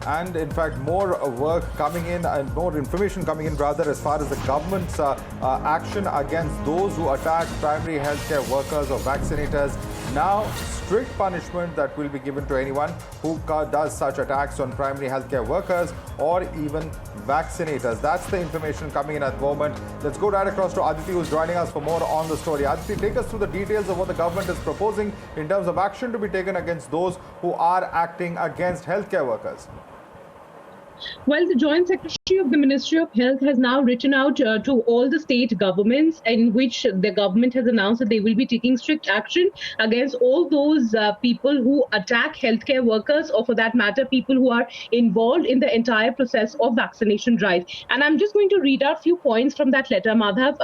And in fact, more work coming in and more information coming in rather as far as the government's action against those who attack primary healthcare workers or vaccinators. Now, strict punishment that will be given to anyone who does such attacks on primary healthcare workers or even vaccinators. That's the information coming in at the moment. Let's go right across to Aditi, who's joining us for more on the story. Aditi, take us through the details of what the government is proposing in terms of action to be taken against those who are acting against healthcare workers. Well, the Joint Secretary of the Ministry of Health has now written out to all the state governments, in which the government has announced that they will be taking strict action against all those people who attack healthcare workers, or for that matter, people who are involved in the entire process of vaccination drive. And I'm just going to read out a few points from that letter, Madhav.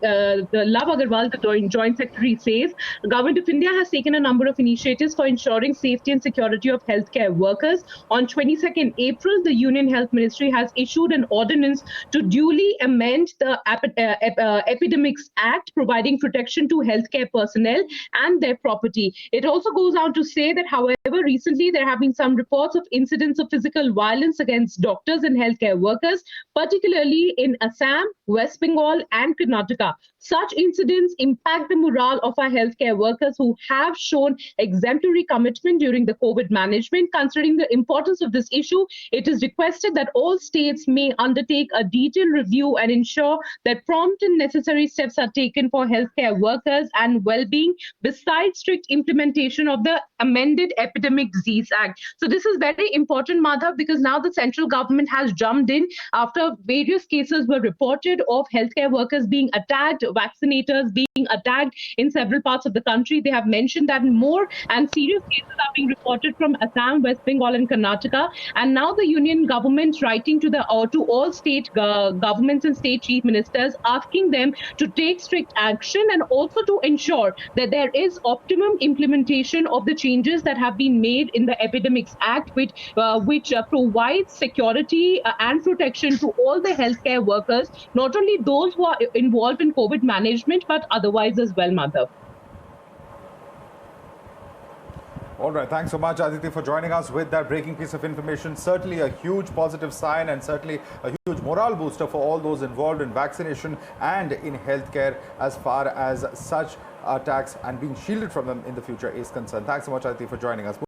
The Lav Aggarwal, the Joint Secretary, says the Government of India has taken a number of initiatives for ensuring safety and security of healthcare workers. On 22nd April, the Union Health Ministry has issued an ordinance to duly amend the Epidemics Act, providing protection to healthcare personnel and their property. It also goes on to say that, however, recently there have been some reports of incidents of physical violence against doctors and healthcare workers, particularly in Assam, West Bengal, and Karnataka. Such incidents impact the morale of our healthcare workers who have shown exemplary commitment during the COVID management. Considering the importance of this issue, it is requested that all states may undertake a detailed review and ensure that prompt and necessary steps are taken for healthcare workers and well-being, besides strict implementation of the amended Epidemic Disease Act. So this is very important, Madhav, because now the central government has jumped in after various cases were reported of healthcare workers being attacked, vaccinators being attacked in several parts of the country. They have mentioned that more and serious cases are being reported from Assam, West Bengal, and Karnataka. And now the union government writing to all state governments and state chief ministers, asking them to take strict action and also to ensure that there is optimum implementation of the changes that have been made in the Epidemics Act, which provides security and protection to all the healthcare workers, not only those who are involved in COVID management, but otherwise as well, Madhav. All right. Thanks so much, Aditi, for joining us with that breaking piece of information. Certainly a huge positive sign and certainly a huge morale booster for all those involved in vaccination and in healthcare as far as such attacks and being shielded from them in the future is concerned. Thanks so much, Aditi, for joining us.